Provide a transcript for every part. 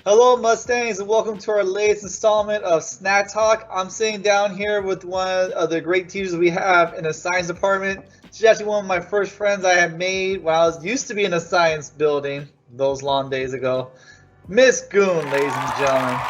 Hello, Mustangs, and welcome to our latest installment of Snack Talk. I'm sitting down here with one of the great teachers we have in the science department. She's actually one of my first friends I had made when I was used to be in a science building those long days ago. Miss Goon, ladies and gentlemen.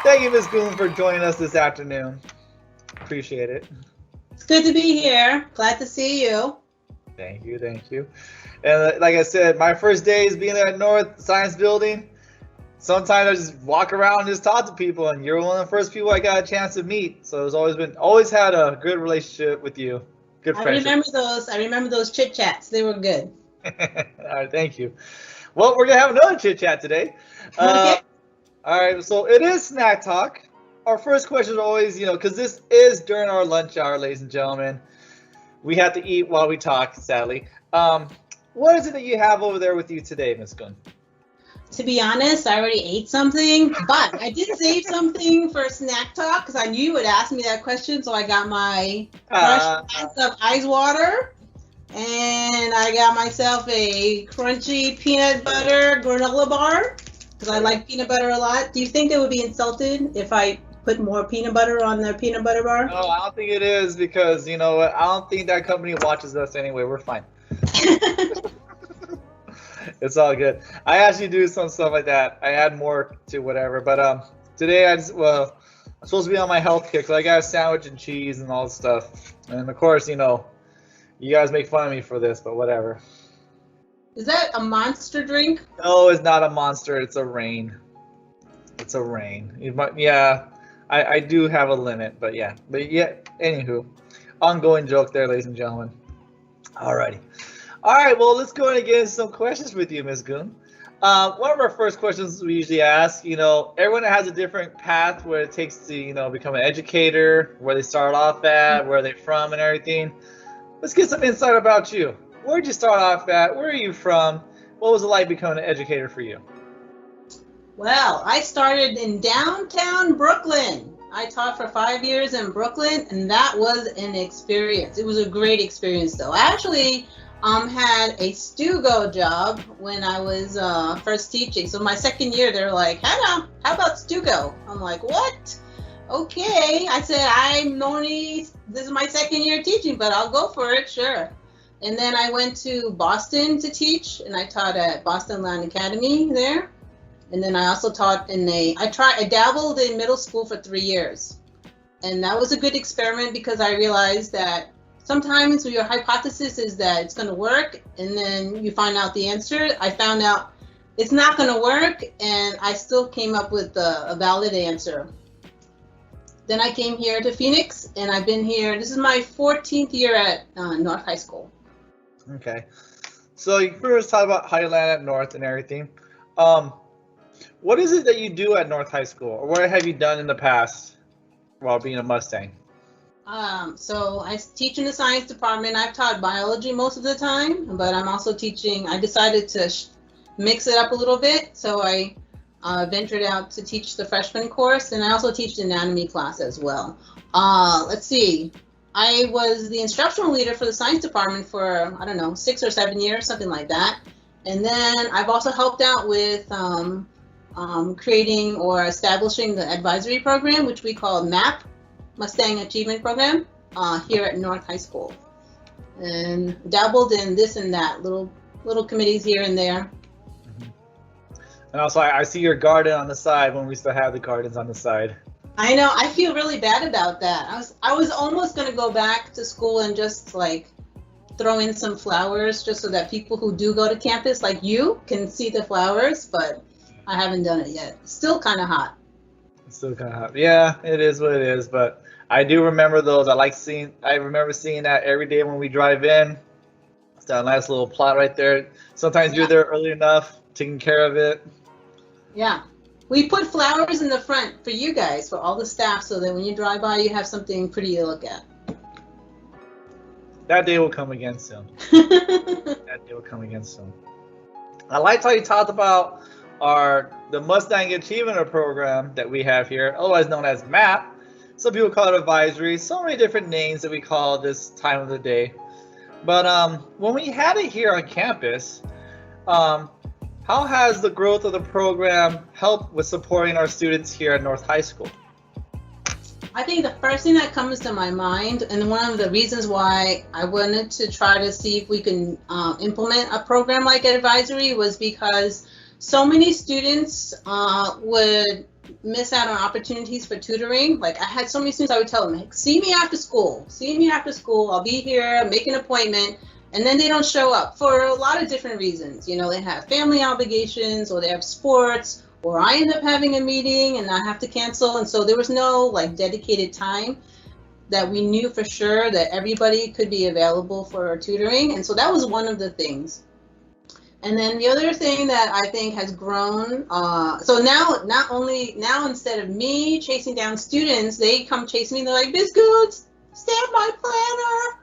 Thank you, Miss Goon, for joining us this afternoon. Appreciate it. It's good to be here. Glad to see you. Thank you, thank you. And like I said, my first days being at North Science Building, sometimes I just walk around and just talk to people, and you're one of the first people I got a chance to meet. So it's always had a good relationship with you. Good friendship. I remember those chit chats. They were good. All right, thank you. Well, we're gonna have another chit chat today. Okay. All right, so it is snack talk. Our first question is always, because this is during our lunch hour, ladies and gentlemen. We have to eat while we talk, sadly. What is it that you have over there with you today, Miss Gunn? To be honest, I already ate something, but I did save something for snack talk because I knew you would ask me that question. So I got my fresh glass of ice water, and I got myself a crunchy peanut butter granola bar because I like peanut butter a lot. Do you think they would be insulted if I put more peanut butter on their peanut butter bar? No, I don't think it is because, you know what, I don't think that company watches us anyway. We're fine. It's all good. I actually do some stuff like that. I add more to whatever. But today I'm supposed to be on my health kick, so I got a sandwich and cheese and all this stuff. And of course, you guys make fun of me for this, but whatever. Is that a monster drink? No, it's not a monster. It's a rain. It's a rain. Yeah, I do have a limit, but yeah. Anywho, ongoing joke there, ladies and gentlemen. Alrighty. All right, well, let's go ahead and get into some questions with you, Ms. Goon. One of our first questions we usually ask, everyone has a different path where it takes to, become an educator, where they start off at, where they're from and everything. Let's get some insight about you. Where did you start off at? Where are you from? What was it like becoming an educator for you? Well, I started in downtown Brooklyn. I taught for 5 years in Brooklyn, and that was an experience. It was a great experience, though. I actually had a Stugo job when I was first teaching. So my second year, they were like, Hannah, how about Stugo? I'm like, what? Okay. I said, this is my second year teaching, but I'll go for it, sure. And then I went to Boston to teach, and I taught at Boston Land Academy there. And then I also taught I dabbled in middle school for 3 years. And that was a good experiment because I realized that sometimes your hypothesis is that it's going to work, and then you find out the answer. I found out it's not going to work, and I still came up with a valid answer. Then I came here to Phoenix, and I've been here. This is my 14th year at North High School. Okay. So you first talk about how you land at North and everything. What is it that you do at North High School, or what have you done in the past while being a Mustang? So I teach in the science department. I've taught biology most of the time, but I'm also teaching. I decided to mix it up a little bit, so I ventured out to teach the freshman course, and I also teach the anatomy class as well. Let's see. I was the instructional leader for the science department for, 6 or 7 years, something like that. And then I've also helped out with creating or establishing the advisory program, which we call MAP, Mustang Achievement Program, here at North High School, and dabbled in this and that, little committees here and there. Mm-hmm. And also, I see your garden on the side when we used to have the gardens on the side. I know. I feel really bad about that. I was almost going to go back to school and just throw in some flowers just so that people who do go to campus like you can see the flowers, but I haven't done it yet. Still kind of hot. Still kind of hot. Yeah, it is what it is, but I do remember those. I remember seeing that every day when we drive in. It's that nice little plot right there. Sometimes you're there early enough, taking care of it. Yeah. We put flowers in the front for you guys, for all the staff, so that when you drive by, you have something pretty to look at. That day will come again soon. That day will come again soon. I liked how you talked about the Mustang Achievement Program that we have here, otherwise known as MAP. Some people call it advisory. So many different names that we call this time of the day. But when we had it here on campus, how how has the growth of the program helped with supporting our students here at North High School? I think the first thing that comes to my mind, and one of the reasons why I wanted to try to see if we can implement a program like advisory, was because so many students would miss out on opportunities for tutoring. Like I had so many students, I would tell them, like, see me after school, I'll be here, make an appointment. And then they don't show up for a lot of different reasons. You know, they have family obligations, or they have sports, or I end up having a meeting and I have to cancel. And so there was no like dedicated time that we knew for sure that everybody could be available for tutoring. And so that was one of the things. And then the other thing that I think has grown, so now instead of me chasing down students, they come chase me. They're like, Ms. Goons, stamp my planner.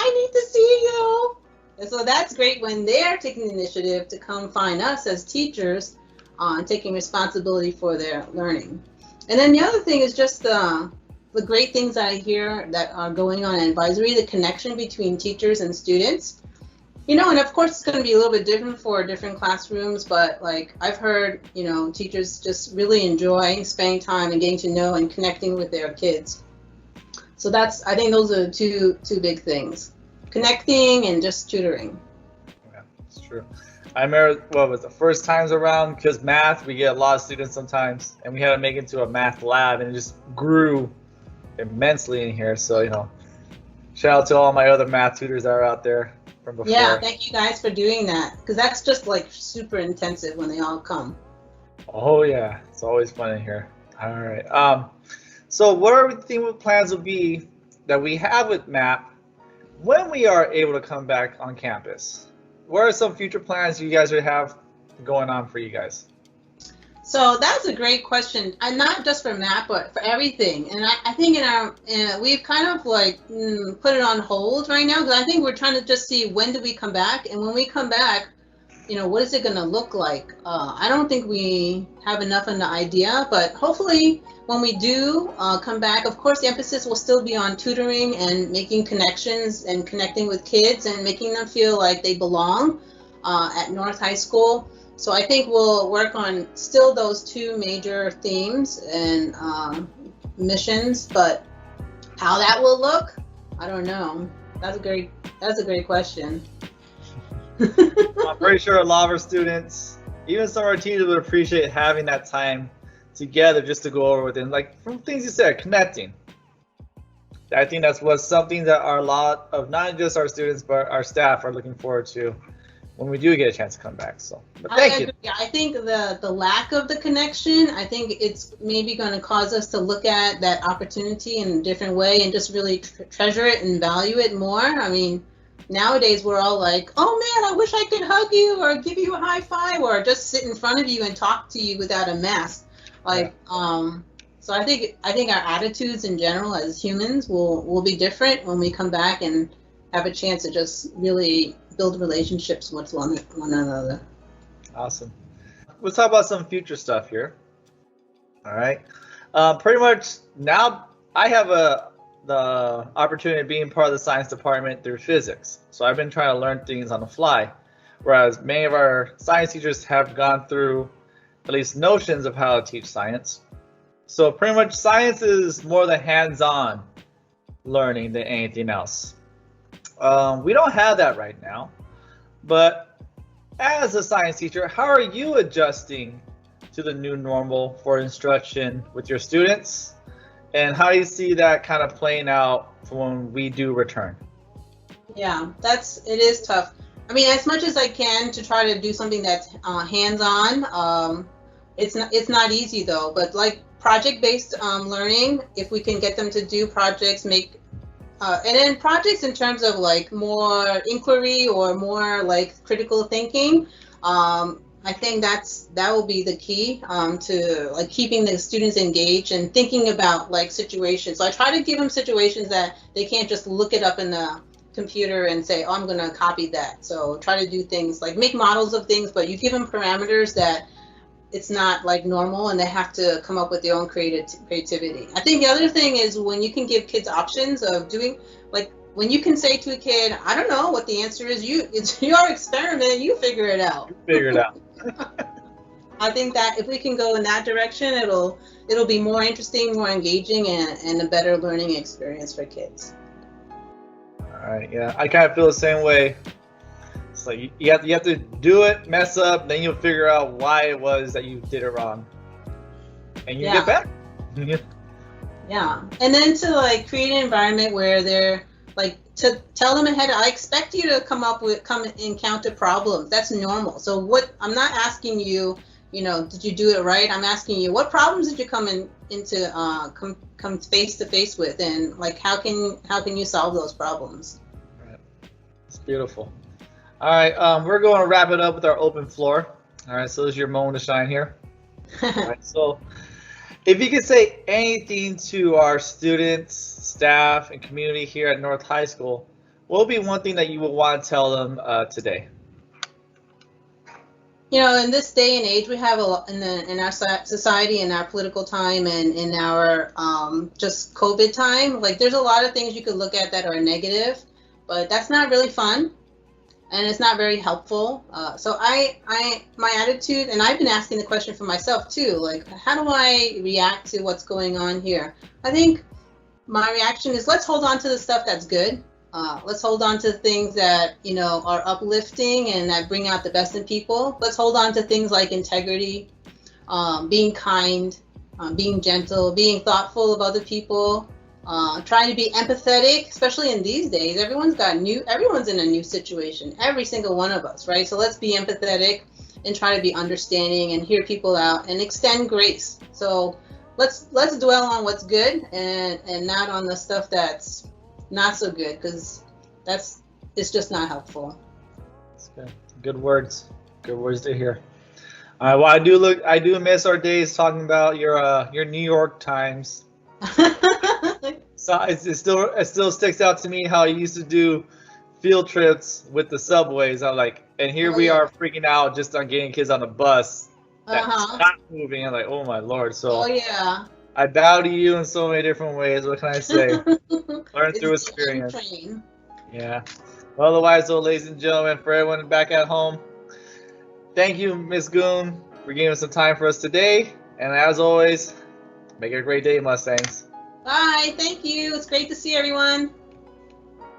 I need to see you. And so that's great when they're taking the initiative to come find us as teachers, taking responsibility for their learning. And then the other thing is just the great things that I hear that are going on in advisory, the connection between teachers and students. You know, and of course it's going to be a little bit different for different classrooms, but like I've heard, you know, teachers just really enjoy spending time and getting to know and connecting with their kids. So I think those are two big things, connecting and just tutoring. Yeah, it's true. I remember what was the first times around, because math, we get a lot of students sometimes, and we had to make it into a math lab, and it just grew immensely in here. So, you know, shout out to all my other math tutors that are out there from before. Yeah, thank you guys for doing that, because that's just like super intensive when they all come. Oh yeah, it's always fun in here. All right. So what are the plans will be that we have with MAP when we are able to come back on campus? What are some future plans you guys would have going on for you guys? So that's a great question, and not just for MAP, but for everything. And I think we've kind of like put it on hold right now, because I think we're trying to just see when do we come back, and when we come back, you know, what is it going to look like? I don't think we have enough of an idea, but hopefully when we do come back, of course, the emphasis will still be on tutoring and making connections and connecting with kids and making them feel like they belong at North High School. So I think we'll work on still those two major themes and missions, but how that will look, I don't know. That's a great question. I'm pretty sure a lot of our students, even some of our teachers, would appreciate having that time together just to go over with it. And like from things you said, connecting. I think that's something that a lot of not just our students but our staff are looking forward to when we do get a chance to come back. So, but thank you. I think the lack of the connection, I think it's maybe going to cause us to look at that opportunity in a different way and just really treasure it and value it more. I mean, nowadays we're all like, oh man, I wish I could hug you or give you a high five or just sit in front of you and talk to you without a mask. Like, so I think our attitudes in general as humans will be different when we come back and have a chance to just really build relationships with one another. Awesome. Let's talk about some future stuff here. All right. Pretty much now I have the opportunity of being part of the science department through physics. So I've been trying to learn things on the fly, whereas many of our science teachers have gone through at least notions of how to teach science. So pretty much science is more the hands-on learning than anything else. We don't have that right now, but as a science teacher, how are you adjusting to the new normal for instruction with your students? And how do you see that kind of playing out for when we do return? Yeah, it is tough. I mean, as much as I can to try to do something that's hands-on, it's not easy though. But like project-based learning, if we can get them to do projects, and then projects in terms of like more inquiry or more like critical thinking, I think that will be the key to like keeping the students engaged and thinking about like situations. So I try to give them situations that they can't just look it up in the computer and say, oh, I'm going to copy that. So try to do things like make models of things, but you give them parameters that it's not like normal and they have to come up with their own creativity. I think the other thing is when you can give kids options of doing, like when you can say to a kid, I don't know what the answer is, it's your experiment, you figure it out. Figure it out. I think that if we can go in that direction, it'll be more interesting, more engaging, and a better learning experience for kids. All right, yeah, I kind of feel the same way. It's like you have to do it, mess up, then you'll figure out why it was that you did it wrong, and you get back. Yeah, and then to like create an environment where they're like, to tell them ahead, I expect you to come encounter problems. That's normal. So what I'm not asking you, did you do it right? I'm asking you, what problems did you come face to face with, and like how can you solve those problems? Right. It's beautiful. All right, we're going to wrap it up with our open floor. All right, so this is your moment to shine here. All right, so if you could say anything to our students, staff, and community here at North High School, what would be one thing that you would want to tell them today? In this day and age, we have a lot in our society, in our political time, and in our just COVID time. Like, there's a lot of things you could look at that are negative, but that's not really fun, and it's not very helpful. So my attitude, and I've been asking the question for myself too, like, how do I react to what's going on here? I think my reaction is, let's hold on to the stuff that's good. Let's hold on to things that, are uplifting and that bring out the best in people. Let's hold on to things like integrity, being kind, being gentle, being thoughtful of other people, trying to be empathetic, especially in these days. Everyone's in a new situation, every single one of us, right? So let's be empathetic and try to be understanding and hear people out and extend grace. So let's dwell on what's good and not on the stuff that's not so good, because it's just not helpful. That's good. Good words to hear. Well, I do miss our days talking about your New York Times. So it still sticks out to me how you used to do field trips with the subways. I'm like, and here we are freaking out just on getting kids on the bus that's not moving. I'm like, oh my Lord. So I bow to you in so many different ways. What can I say? Learn through experience. Yeah. Well, otherwise, ladies and gentlemen, for everyone back at home, thank you, Miss Goon, for giving us some time for us today. And as always, make it a great day, Mustangs. Bye. Thank you. It's great to see everyone.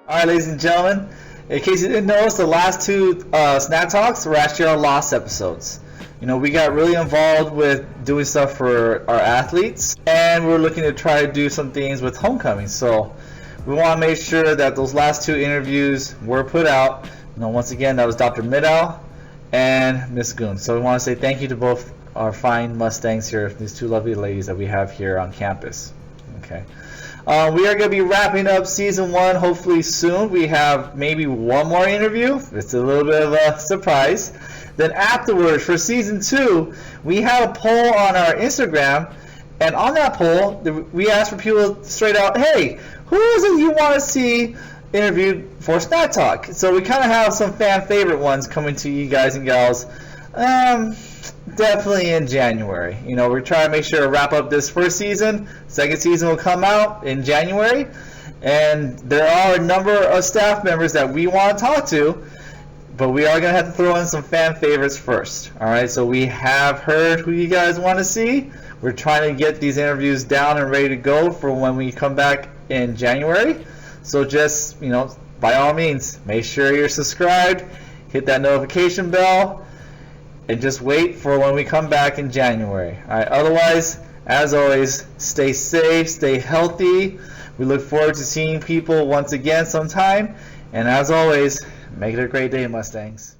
All right, ladies and gentlemen, in case you didn't notice, the last two Snack Talks were actually our lost episodes. We got really involved with doing stuff for our athletes, and we're looking to try to do some things with homecoming. So we want to make sure that those last two interviews were put out. Once again, that was Dr. Middow and Miss Goon. So we want to say thank you to both our fine Mustangs here, these two lovely ladies that we have here on campus. Okay. We are going to be wrapping up season 1 hopefully soon. We have maybe one more interview. It's a little bit of a surprise. Then afterwards, for season 2, we have a poll on our Instagram, and on that poll, we asked for people straight out, hey, who is it you want to see interviewed for Snack Talk? So we kind of have some fan favorite ones coming to you guys and gals, definitely in January. We're trying to make sure to wrap up this first season. Second season will come out in January, and there are a number of staff members that we want to talk to, but we are going to have to throw in some fan favorites first. All right, so we have heard who you guys want to see. We're trying to get these interviews down and ready to go for when we come back in January. So just, by all means, make sure you're subscribed, hit that notification bell, and just wait for when we come back in January. All right, otherwise, as always, stay safe, stay healthy. We look forward to seeing people once again sometime. And as always, make it a great day, Mustangs.